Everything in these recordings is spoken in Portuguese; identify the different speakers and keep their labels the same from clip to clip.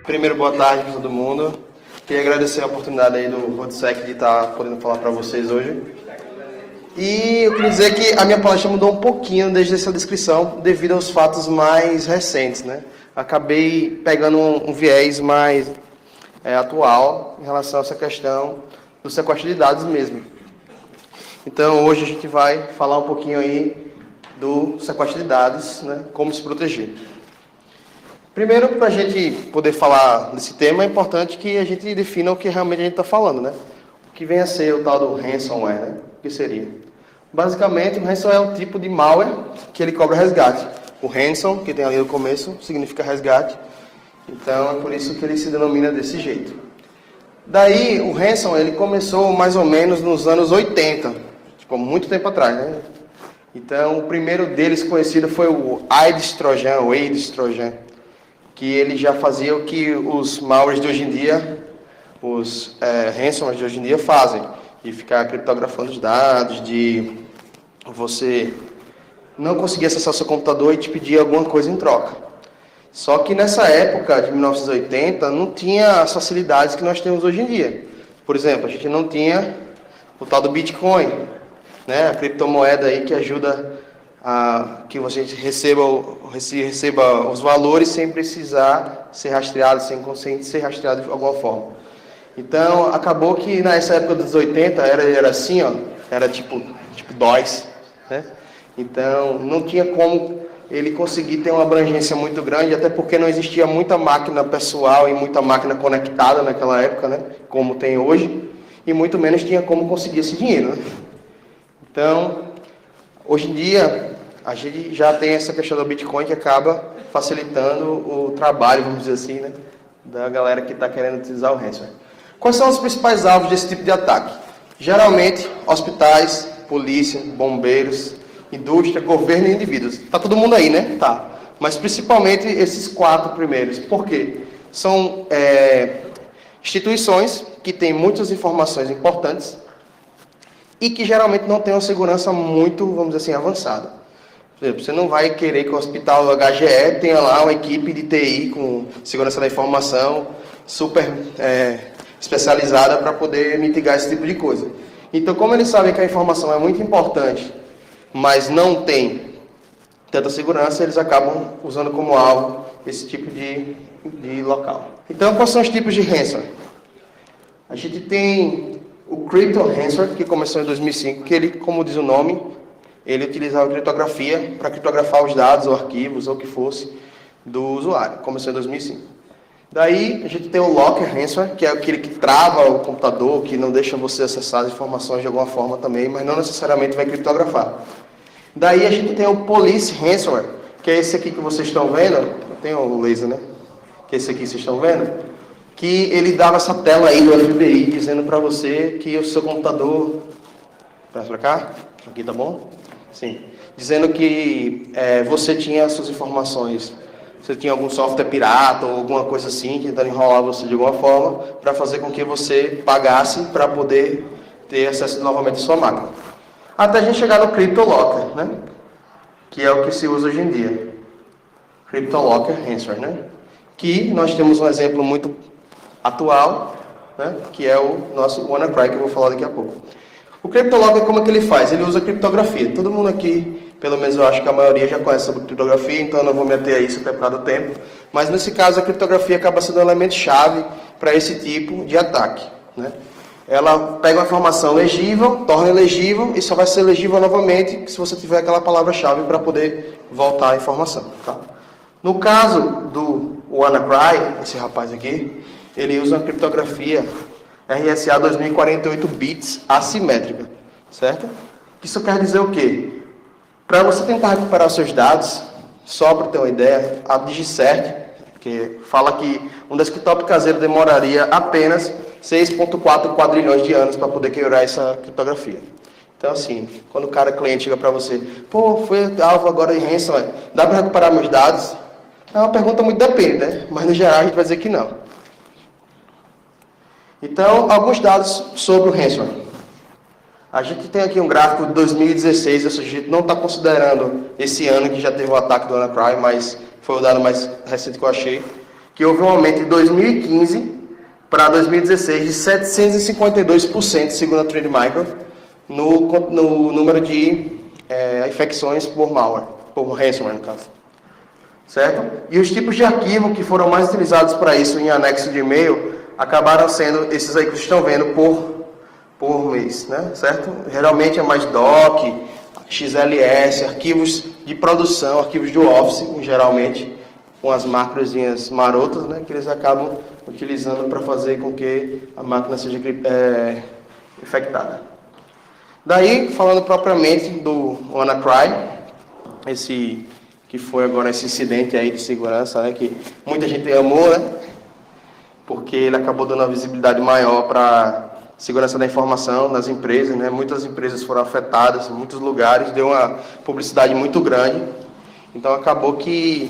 Speaker 1: Primeiro, boa tarde para todo mundo. Queria agradecer a oportunidade aí do RoadSec de estar podendo falar para vocês hoje. E eu queria dizer que a minha palestra mudou um pouquinho desde essa descrição, devido aos fatos mais recentes, né? Acabei pegando um viés mais atual em relação a essa questão do sequestro de dados mesmo. Então, hoje a gente vai falar um pouquinho aí do sequestro de dados, né? Como se proteger. Primeiro, para a gente poder falar desse tema, é importante que a gente defina o que realmente a gente está falando, né? O que vem a ser o tal do ransomware, né? O que seria? Basicamente, o ransomware é um tipo de malware que ele cobra resgate. O ransom, que tem ali no começo, significa resgate. Então, é por isso que ele se denomina desse jeito. Daí, o ransom, ele começou mais ou menos nos anos 80, tipo, muito tempo atrás, né? Então, o primeiro deles conhecido foi o Aedes Trojan, que ele já fazia o que os malwares de hoje em dia, os ransomwares de hoje em dia fazem, de ficar criptografando os dados, de você não conseguir acessar o seu computador e te pedir alguma coisa em troca. Só que nessa época de 1980 não tinha as facilidades que nós temos hoje em dia. Por exemplo, a gente não tinha o tal do Bitcoin, né? A criptomoeda aí que ajuda que você receba os valores sem precisar ser rastreado, sem ser rastreado de alguma forma. Então, acabou que nessa época dos 80 era assim, ó, era tipo DOS, né? Então, não tinha como ele conseguir ter uma abrangência muito grande, até porque não existia muita máquina pessoal e muita máquina conectada naquela época, né? Como tem hoje, e muito menos tinha como conseguir esse dinheiro, né? Então, hoje em dia, a gente já tem essa questão do Bitcoin que acaba facilitando o trabalho, vamos dizer assim, né, da galera que está querendo utilizar o ransomware. Quais são os principais alvos desse tipo de ataque? Geralmente, hospitais, polícia, bombeiros, indústria, governo e indivíduos. Tá todo mundo aí, né? Tá. Mas principalmente esses 4 primeiros. Por quê? São instituições que têm muitas informações importantes e que geralmente não têm uma segurança muito, vamos dizer assim, avançada. Por exemplo, você não vai querer que o hospital HGE tenha lá uma equipe de TI com segurança da informação super especializada para poder mitigar esse tipo de coisa. Então, como eles sabem que a informação é muito importante, mas não tem tanta segurança, eles acabam usando como alvo esse tipo de local. Então, quais são os tipos de ransomware? A gente tem o Crypto Ransomware, que começou em 2005, que ele, como diz o nome, ele utilizava criptografia para criptografar os dados ou arquivos ou o que fosse do usuário. Começou em 2005. Daí a gente tem o Locker Ransomware, que é aquele que trava o computador, que não deixa você acessar as informações de alguma forma também, mas não necessariamente vai criptografar. Daí a gente tem o Police Ransomware, que é esse aqui que vocês estão vendo. Tem o laser, né? Que é esse aqui que vocês estão vendo. Que ele dava essa tela aí do FBI dizendo para você que o seu computador... Traz para cá? Aqui tá bom? Sim. Dizendo que você tinha suas informações, você tinha algum software pirata ou alguma coisa assim, tentando enrolar você de alguma forma, para fazer com que você pagasse para poder ter acesso novamente à sua máquina. Até a gente chegar no CryptoLocker, né? Que é o que se usa hoje em dia. CryptoLocker Ransomware, né? Que nós temos um exemplo muito atual, né? Que é o nosso WannaCry, que eu vou falar daqui a pouco. O CryptoLocker, como é que ele faz? Ele usa criptografia. Todo mundo aqui, pelo menos eu acho que a maioria já conhece sobre criptografia, então eu não vou me ater a isso até por causa do tempo. Mas nesse caso, a criptografia acaba sendo um elemento-chave para esse tipo de ataque, né? Ela pega uma informação legível, torna legível e só vai ser legível novamente se você tiver aquela palavra-chave para poder voltar a informação. Tá? No caso do WannaCry, esse rapaz aqui, ele usa uma criptografia RSA 2048 bits assimétrica, certo? Isso quer dizer o quê? Para você tentar recuperar os seus dados, só para ter uma ideia, a DigiCert, que fala que um desktop caseiro demoraria apenas 6,4 quadrilhões de anos para poder quebrar essa criptografia. Então, assim, quando o cliente chega para você, pô, foi alvo agora de ransomware, dá para recuperar meus dados? É uma pergunta muito depende, né? Mas no geral a gente vai dizer que não. Então, alguns dados sobre o ransomware. A gente tem aqui um gráfico de 2016, ou seja, a gente não está considerando esse ano que já teve o ataque do WannaCry, mas foi o dado mais recente que eu achei, que houve um aumento de 2015 para 2016 de 752%, segundo a Trendmicro, no número de infecções por malware, por ransomware, no caso. Certo? E os tipos de arquivo que foram mais utilizados para isso em anexo de e-mail acabaram sendo esses aí que vocês estão vendo por mês, né? Certo? Geralmente é mais doc, XLS, arquivos de produção, arquivos do Office, geralmente com as macrozinhas marotas, né? Que eles acabam utilizando para fazer com que a máquina seja infectada. Daí, falando propriamente do WannaCry, que foi agora esse incidente aí de segurança, né? Que muita gente amou, né? Porque ele acabou dando uma visibilidade maior para segurança da informação nas empresas, né? Muitas empresas foram afetadas, em muitos lugares, deu uma publicidade muito grande. Então acabou que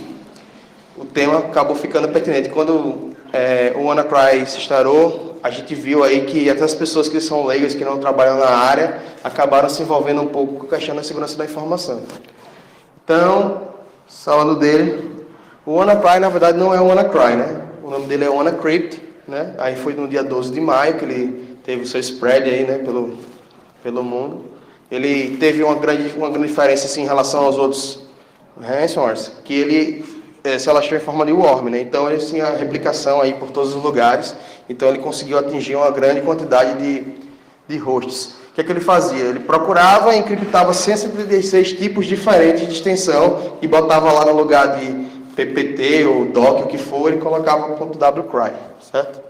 Speaker 1: o tema acabou ficando pertinente. Quando o WannaCry se estourou, a gente viu aí que até as pessoas que são leigas, que não trabalham na área, acabaram se envolvendo um pouco com a questão da segurança da informação. Então, falando dele, o WannaCry na verdade não é o WannaCry, né? O nome dele é WannaCrypt, né? Aí foi no dia 12 de maio que ele teve o seu spread aí, né, pelo mundo. Ele teve uma grande diferença assim, em relação aos outros ransomwares, que ele se alastrou em forma de worm, né? Então ele tinha replicação aí por todos os lugares, então ele conseguiu atingir uma grande quantidade de hosts. O que é que ele fazia? Ele procurava e encriptava 136 tipos diferentes de extensão e botava lá no lugar de PPT ou doc, o que for, e colocava .wcry, certo?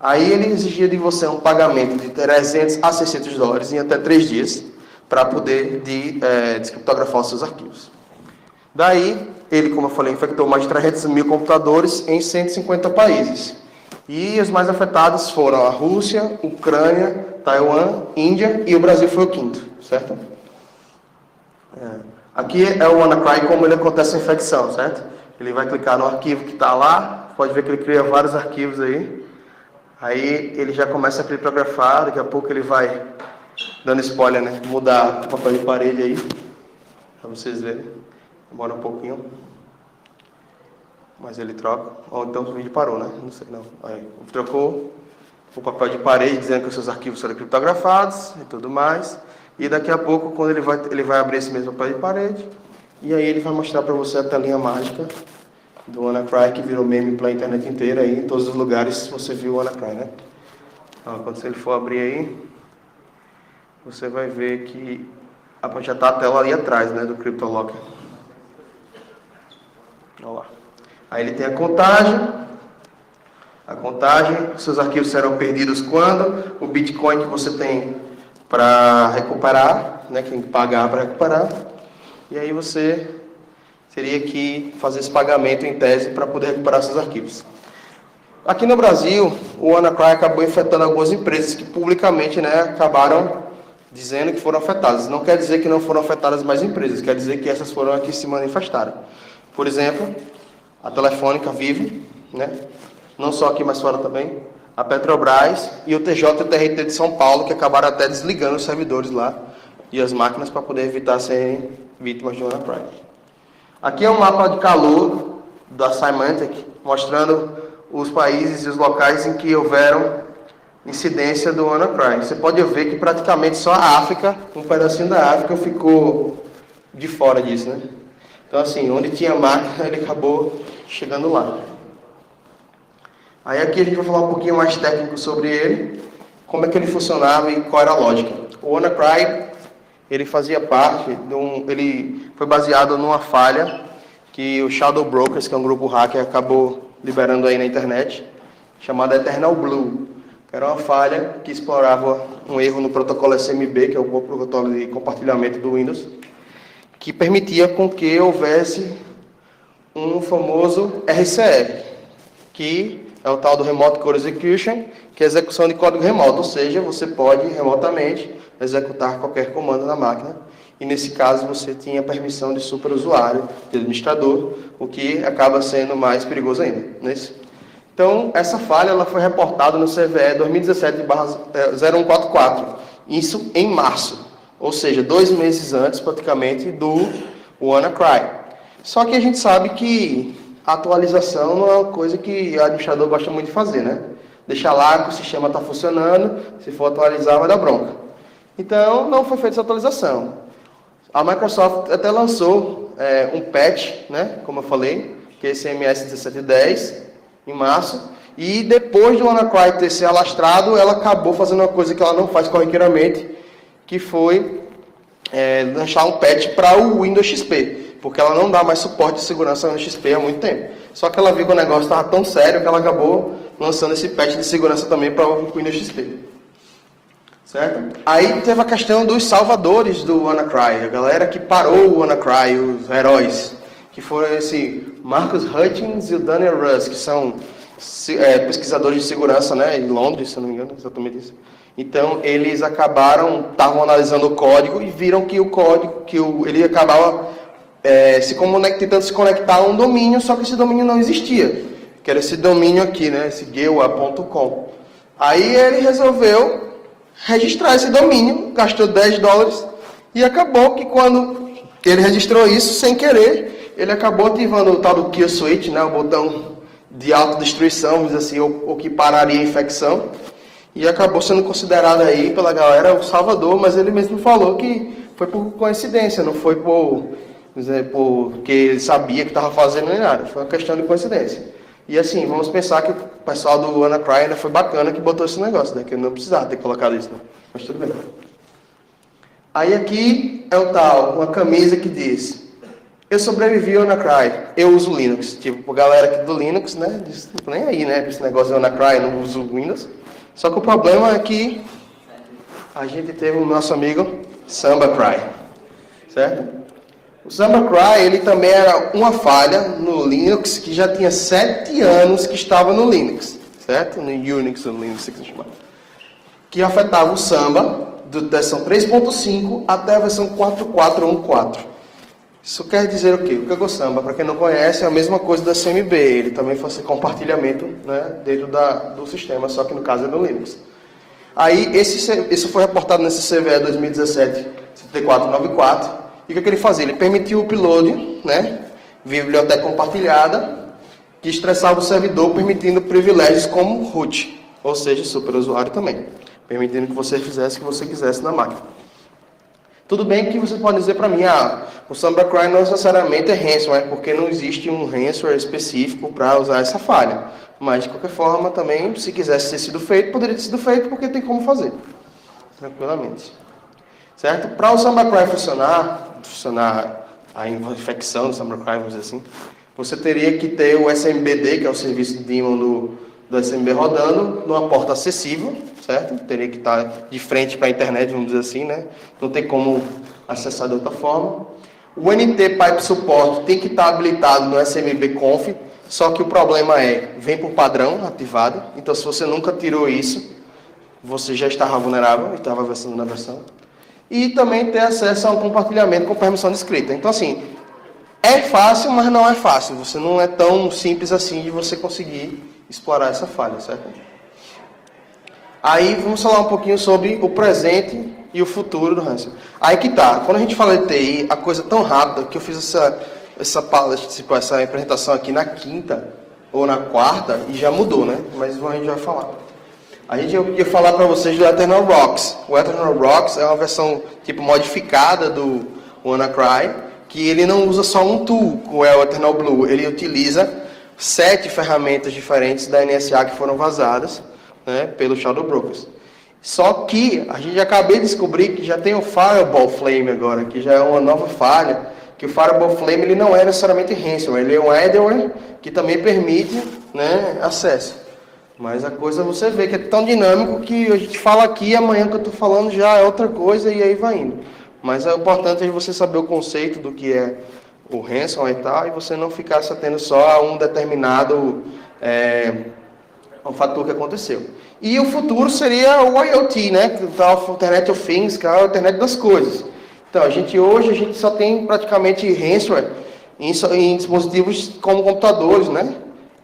Speaker 1: Aí ele exigia de você um pagamento de 300 a 600 dólares em até 3 dias para poder descriptografar os seus arquivos. Daí, ele, como eu falei, infectou mais de 300 mil computadores em 150 países. E os mais afetados foram a Rússia, Ucrânia, Taiwan, Índia e o Brasil foi o quinto, certo? Aqui é o WannaCry como ele acontece a infecção, certo? Ele vai clicar no arquivo que está lá, pode ver que ele cria vários arquivos aí. Aí ele já começa a criptografar, daqui a pouco ele vai, dando spoiler, né? Mudar o papel de parede aí, para vocês verem. Demora um pouquinho. Mas ele troca. Ou então o vídeo parou, né? Não sei não. Aí, trocou o papel de parede, dizendo que os seus arquivos serão criptografados e tudo mais. E daqui a pouco, quando ele vai abrir esse mesmo papel de parede, e aí ele vai mostrar para você a telinha mágica do WannaCry, que virou meme pela internet inteira, aí em todos os lugares você viu o WannaCry, né? Então, quando ele for abrir aí, você vai ver que já está a tela ali atrás, né, do CryptoLocker. Olha lá. Aí ele tem a contagem, seus arquivos serão perdidos quando o Bitcoin que você tem para recuperar, né, que tem que pagar para recuperar, e aí você teria que fazer esse pagamento em tese para poder recuperar seus arquivos. Aqui no Brasil, o WannaCry acabou infectando algumas empresas que publicamente, né, acabaram dizendo que foram afetadas. Não quer dizer que não foram afetadas mais empresas, quer dizer que essas foram as que se manifestaram. Por exemplo, a Telefônica, Vivo, né, não só aqui, mas fora também, a Petrobras e o TJ e o TRT de São Paulo, que acabaram até desligando os servidores lá e as máquinas para poder evitar serem vítimas de WannaCry. Aqui é um mapa de calor da Symantec, mostrando os países e os locais em que houveram incidência do WannaCry. Você pode ver que praticamente só a África, um pedacinho da África, ficou de fora disso, né? Então, assim, onde tinha máquina, ele acabou chegando lá. Aí aqui a gente vai falar um pouquinho mais técnico sobre ele, como é que ele funcionava e qual era a lógica. O WannaCry, ele fazia parte ele foi baseado numa falha que o Shadow Brokers, que é um grupo hacker, acabou liberando aí na internet, chamada Eternal Blue. Era uma falha que explorava um erro no protocolo SMB, que é o protocolo de compartilhamento do Windows, que permitia com que houvesse um famoso RCR, que é o tal do Remote Code Execution, que é a execução de código remoto, ou seja, você pode remotamente executar qualquer comando na máquina. E nesse caso você tinha permissão de superusuário, de administrador, o que acaba sendo mais perigoso ainda. Não é isso? Então, essa falha ela foi reportada no CVE 2017/0144, isso em março, ou seja, 2 meses antes praticamente do WannaCry. Só que a gente sabe que a atualização não é uma coisa que o administrador gosta muito de fazer, né? Deixar lá que o sistema está funcionando, se for atualizar vai dar bronca. Então, não foi feita essa atualização. A Microsoft até lançou um patch, né, como eu falei, que é esse MS 1710, em março, e depois do WannaCry ter se alastrado, ela acabou fazendo uma coisa que ela não faz corriqueiramente, que foi lançar um patch para o Windows XP, porque ela não dá mais suporte de segurança no XP há muito tempo. Só que ela viu que o negócio estava tão sério que ela acabou lançando esse patch de segurança também para o Windows XP. Certo? Aí teve a questão dos salvadores do WannaCry, a galera que parou o WannaCry, os heróis, que foram esse Marcus Hutchins e o Daniel Russ, que são pesquisadores de segurança, né, em Londres, se não me engano, exatamente isso. Então, eles estavam analisando o código e viram que o código, ele acabava tentando se conectar a um domínio, só que esse domínio não existia, que era esse domínio aqui, né, esse gewa.com. Aí ele resolveu registrar esse domínio, gastou $10 e acabou que quando ele registrou isso, sem querer, ele acabou ativando o tal do kill switch, né, o botão de autodestruição, vamos dizer assim, o que pararia a infecção, e acabou sendo considerado aí pela galera o salvador, mas ele mesmo falou que foi por coincidência, não foi porque ele sabia que estava fazendo nem nada, foi uma questão de coincidência. E assim, vamos pensar que o pessoal do WannaCry ainda foi bacana que botou esse negócio, né? Que não precisava ter colocado isso, né? Mas tudo bem. Aí aqui é o tal, uma camisa que diz: eu sobrevivi ao WannaCry, eu uso Linux. Tipo, a galera aqui do Linux, né? Diz, nem aí, né? Esse negócio de WannaCry, não uso Windows. Só que o problema é que a gente teve o nosso amigo SambaCry, certo? O SambaCry, ele também era uma falha no Linux que já tinha 7 anos que estava no Linux, certo? No Unix, no Linux, que se chama. Que afetava o Samba, da versão 3.5 até a versão 4.4.1.4. Isso quer dizer o quê? O que é o Samba? Para quem não conhece, é a mesma coisa da CMB. Ele também faz compartilhamento, né, dentro do sistema, só que no caso é no Linux. Aí, isso foi reportado nesse CVE 2017-7494. E o que ele fazia? Ele permitiu o upload, né, via biblioteca compartilhada, que estressava o servidor, permitindo privilégios como root, ou seja, superusuário também, permitindo que você fizesse o que você quisesse na máquina. Tudo bem que você pode dizer para mim, o SambaCry não necessariamente é ransomware, porque não existe um ransomware específico para usar essa falha. Mas, de qualquer forma, também, se quisesse ter sido feito, poderia ter sido feito, porque tem como fazer, tranquilamente. Certo? Para o SambaCry funcionar a infecção do SambaCry, vamos dizer assim, você teria que ter o SMBD, que é o serviço de daemon do SMB rodando, numa porta acessível, certo? Teria que estar de frente para a internet, vamos dizer assim, né? Não tem como acessar de outra forma. O NT Pipe Support tem que estar habilitado no SMB Conf, só que o problema vem por padrão ativado, então se você nunca tirou isso, você já estava vulnerável, estava avançando na versão. E também ter acesso a um compartilhamento com permissão escrita. Então, assim, é fácil, mas não é fácil. Você não é tão simples assim de você conseguir explorar essa falha, certo? Aí, vamos falar um pouquinho sobre o presente e o futuro do ransomware. Aí que tá. Quando a gente fala de TI, a coisa é tão rápida que eu fiz essa palestra, tipo, essa apresentação aqui na quinta ou na quarta e já mudou, né? Mas a gente vai falar. A gente ia falar para vocês do Eternal Rocks. O Eternal Rocks é uma versão tipo modificada do WannaCry, que ele não usa só um tool, como é o Eternal Blue. Ele utiliza 7 ferramentas diferentes da NSA que foram vazadas, né, pelo Shadow Brokers. Só que a gente acabei de descobrir que já tem o Fireball Flame agora, que já é uma nova falha, que o Fireball Flame ele não é necessariamente ransomware, ele é um adware que também permite, né, acesso. Mas a coisa você vê que é tão dinâmico que a gente fala aqui, amanhã que eu estou falando já é outra coisa e aí vai indo. Mas é importante você saber o conceito do que é o ransomware e tal, e você não ficar se atendo só a um determinado É um fator que aconteceu. E o futuro seria o IoT, né? Que é a Internet of Things, que é a internet das coisas. Então, hoje a gente só tem praticamente ransomware em dispositivos como computadores, né?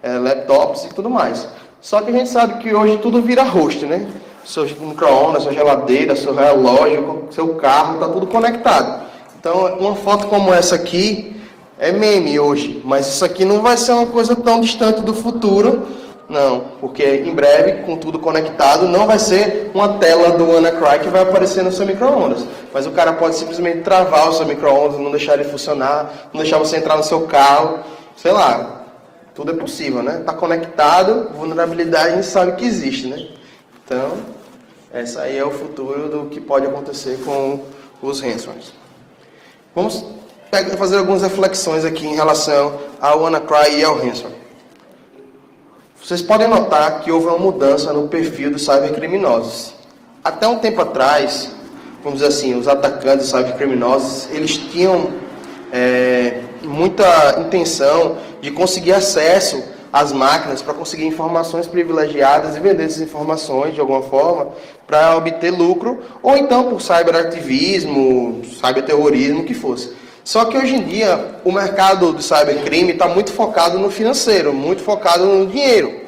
Speaker 1: Laptops e tudo mais. Só que a gente sabe que hoje tudo vira host, né? Seu micro-ondas, sua geladeira, seu relógio, seu carro, está tudo conectado. Então, uma foto como essa aqui é meme hoje, mas isso aqui não vai ser uma coisa tão distante do futuro, não, porque em breve, com tudo conectado, não vai ser uma tela do WannaCry que vai aparecer no seu micro-ondas, mas o cara pode simplesmente travar o seu micro-ondas, não deixar ele funcionar, não deixar você entrar no seu carro, sei lá, tudo é possível, né? Está conectado, vulnerabilidade a gente sabe que existe, né? Então, essa aí é o futuro do que pode acontecer com os ransomwares. Vamos fazer algumas reflexões aqui em relação ao WannaCry e ao ransomware. Vocês podem notar que houve uma mudança no perfil dos cybercriminosos. Até um tempo atrás, vamos dizer assim, os atacantes cybercriminosos, eles tinham muita intenção de conseguir acesso às máquinas para conseguir informações privilegiadas e vender essas informações de alguma forma para obter lucro, ou então por cyberativismo, cyberterrorismo, o que fosse. Só que hoje em dia o mercado do cybercrime está muito focado no financeiro, muito focado no dinheiro.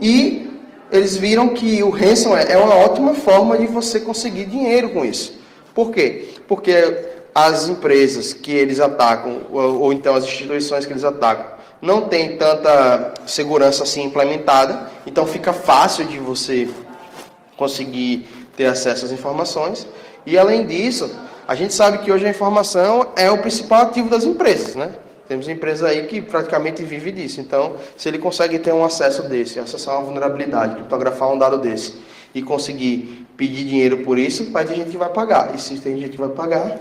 Speaker 1: E eles viram que o ransomware é uma ótima forma de você conseguir dinheiro com isso. Por quê? Porque as empresas que eles atacam, ou então as instituições que eles atacam, não têm tanta segurança assim implementada, então fica fácil de você conseguir ter acesso às informações. E além disso, a gente sabe que hoje a informação é o principal ativo das empresas, né? Temos empresas aí que praticamente vivem disso. Então, se ele consegue ter um acesso desse, acessar uma vulnerabilidade, criptografar um dado desse e conseguir pedir dinheiro por isso, vai ter gente que vai pagar. E se tem gente que vai pagar,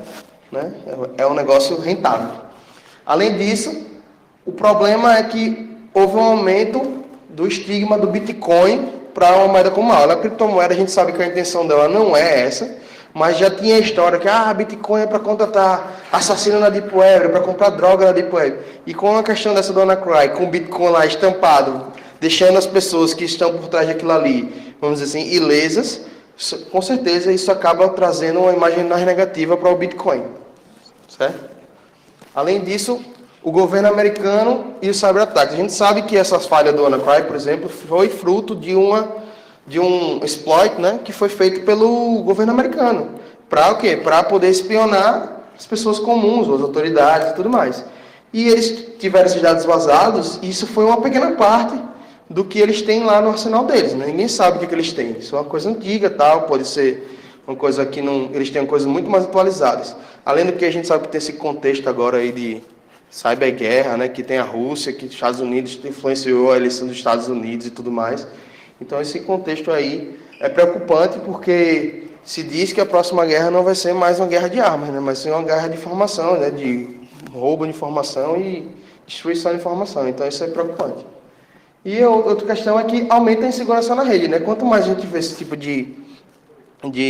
Speaker 1: né, é um negócio rentável. Além disso, o problema é que houve um aumento do estigma do Bitcoin para uma moeda como a criptomoeda, a gente sabe que a intenção dela não é essa, mas já tinha a história que Bitcoin é para contratar assassino na Deep Web, para comprar droga na Deep Web. E com a questão dessa do WannaCry, com o Bitcoin lá estampado, deixando as pessoas que estão por trás daquilo ali, vamos dizer assim, ilesas, com certeza isso acaba trazendo uma imagem mais negativa para o Bitcoin. Certo? Além disso, o governo americano e os cyberataques. A gente sabe que essas falhas do WannaCry, por exemplo, foi fruto de um exploit, né, que foi feito pelo governo americano. Para o quê? Para poder espionar as pessoas comuns, as autoridades e tudo mais. E eles tiveram esses dados vazados, e isso foi uma pequena parte do que eles têm lá no arsenal deles. Né? Ninguém sabe o que eles têm. Isso é uma coisa antiga, tal, pode ser uma coisa que não... Eles têm coisas muito mais atualizadas. Além do que a gente sabe que tem esse contexto agora aí de cyberguerra, né, que tem a Rússia, que os Estados Unidos influenciou a eleição dos Estados Unidos e tudo mais. Então, esse contexto aí é preocupante porque se diz que a próxima guerra não vai ser mais uma guerra de armas, né? Mas sim uma guerra de informação, né? De roubo de informação e destruição de informação. Então, isso é preocupante. E a outra questão é que aumenta a insegurança na rede, né? Quanto mais a gente vê esse tipo de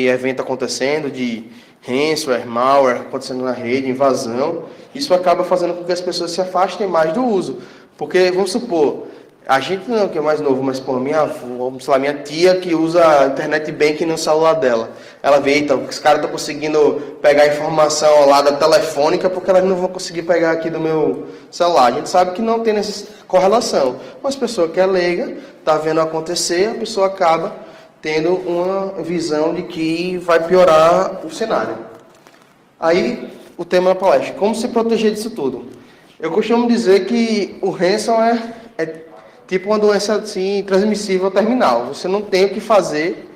Speaker 1: evento acontecendo, de ransomware, malware acontecendo na rede, invasão, isso acaba fazendo com que as pessoas se afastem mais do uso. Porque, vamos supor, a gente não, que é mais novo, mas minha avó, sei lá, minha tia que usa a internet banking no celular dela. Ela vê, então, que os caras estão conseguindo pegar informação lá da telefônica porque elas não vão conseguir pegar aqui do meu celular. A gente sabe que não tem essa correlação. Mas a pessoa que é leiga, está vendo acontecer, a pessoa acaba tendo uma visão de que vai piorar o cenário. Aí, o tema da palestra, como se proteger disso tudo? Eu costumo dizer que o ransomware é tipo uma doença assim, transmissível terminal. Você não tem o que fazer.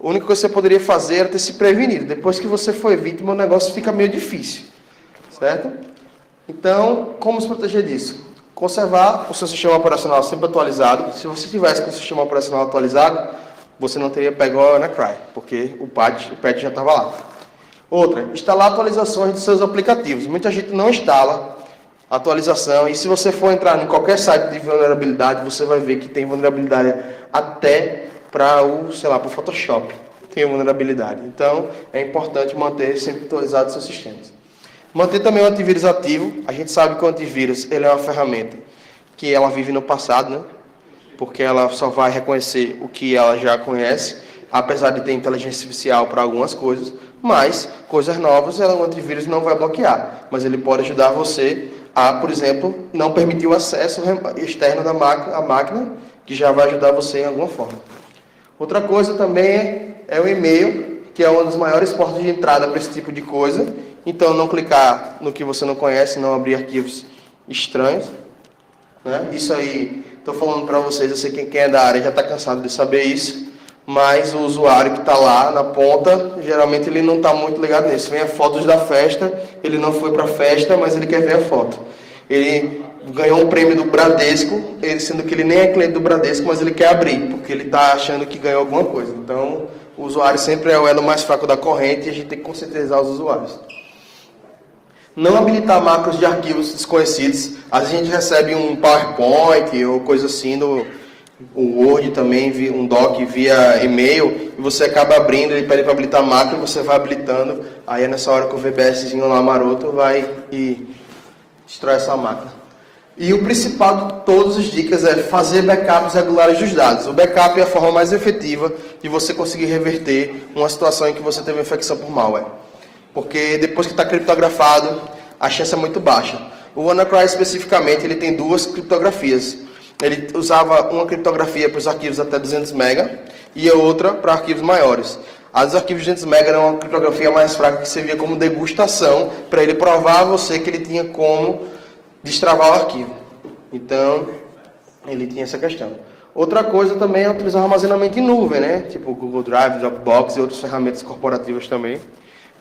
Speaker 1: A única coisa que você poderia fazer era ter se prevenido. Depois que você foi vítima, o negócio fica meio difícil. Certo? Então, como se proteger disso? Conservar o seu sistema operacional sempre atualizado. Se você tivesse com o sistema operacional atualizado, você não teria pego a WannaCry, porque o patch já estava lá. Outra, instalar atualizações de seus aplicativos. Muita gente não instala atualização, e se você for entrar em qualquer site de vulnerabilidade, você vai ver que tem vulnerabilidade até para o Photoshop. Tem vulnerabilidade. Então, é importante manter sempre atualizado seus sistemas. Manter também o antivírus ativo. A gente sabe que o antivírus ele é uma ferramenta que ela vive no passado, né? porque ela só vai reconhecer o que ela já conhece, apesar de ter inteligência artificial para algumas coisas, mas coisas novas o antivírus não vai bloquear, mas ele pode ajudar você a, por exemplo, não permitir o acesso externo da máquina, que já vai ajudar você em alguma forma. Outra coisa também é o e-mail, que é uma das maiores portas de entrada para esse tipo de coisa. Então, não clicar no que você não conhece, não abrir arquivos estranhos. Né? Isso aí, estou falando para vocês, eu sei que quem é da área já está cansado de saber isso, mas o usuário que está lá na ponta, geralmente ele não está muito ligado nisso. Vem a fotos da festa, ele não foi para a festa, mas ele quer ver a foto. Ele ganhou um prêmio do Bradesco, sendo que ele nem é cliente do Bradesco, mas ele quer abrir, porque ele está achando que ganhou alguma coisa. Então, o usuário sempre é o elo mais fraco da corrente e a gente tem que conscientizar os usuários. Não habilitar macros de arquivos desconhecidos. Às vezes a gente recebe um PowerPoint ou coisa assim, o Word também, um doc via e-mail, e você acaba abrindo, ele pede para habilitar macro, e você vai habilitando, aí é nessa hora que o VBSzinho lá maroto vai e destrói essa máquina. E o principal de todas as dicas é fazer backups regulares dos dados. O backup é a forma mais efetiva de você conseguir reverter uma situação em que você teve uma infecção por malware. Porque depois que está criptografado, a chance é muito baixa. O WannaCry especificamente, ele tem duas criptografias. Ele usava uma criptografia para os arquivos até 200 MB e a outra para arquivos maiores. As arquivos de 200 MB eram uma criptografia mais fraca que servia como degustação para ele provar a você que ele tinha como destravar o arquivo. Então, ele tinha essa questão. Outra coisa também é utilizar armazenamento em nuvem, né? Tipo o Google Drive, Dropbox e outras ferramentas corporativas também,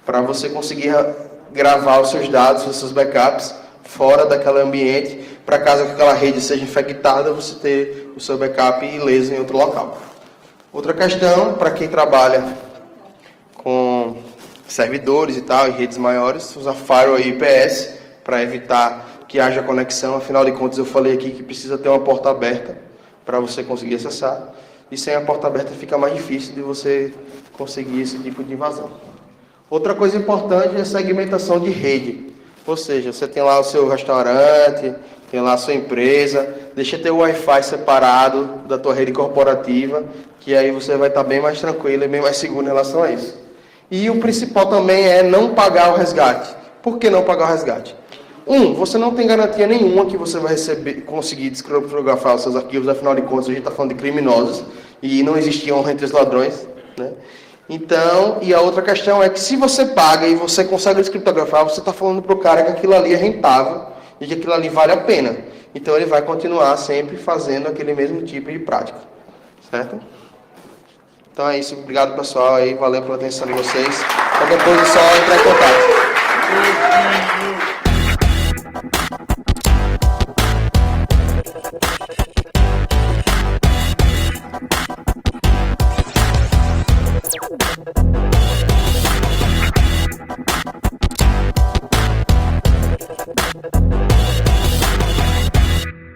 Speaker 1: para você conseguir gravar os seus dados, os seus backups, fora daquele ambiente, para caso aquela rede seja infectada, você ter o seu backup ileso em outro local. Outra questão, para quem trabalha com servidores e tal, e redes maiores, usar Firewall e IPS para evitar que haja conexão. Afinal de contas, eu falei aqui que precisa ter uma porta aberta para você conseguir acessar. E sem a porta aberta fica mais difícil de você conseguir esse tipo de invasão. Outra coisa importante é a segmentação de rede. Ou seja, você tem lá o seu restaurante, tem lá a sua empresa, deixa ter o Wi-Fi separado da tua rede corporativa, que aí você vai estar bem mais tranquilo e bem mais seguro em relação a isso. E o principal também é não pagar o resgate. Por que não pagar o resgate? Você não tem garantia nenhuma que você vai conseguir descriptografar os seus arquivos, afinal de contas a gente está falando de criminosos e não existe honra entre os ladrões, né? Então, e a outra questão é que se você paga e você consegue descriptografar, você está falando para o cara que aquilo ali é rentável e que aquilo ali vale a pena. Então ele vai continuar sempre fazendo aquele mesmo tipo de prática, certo? Então é isso, obrigado pessoal aí, valeu pela atenção de vocês. Qualquer coisa é só entrar em contato.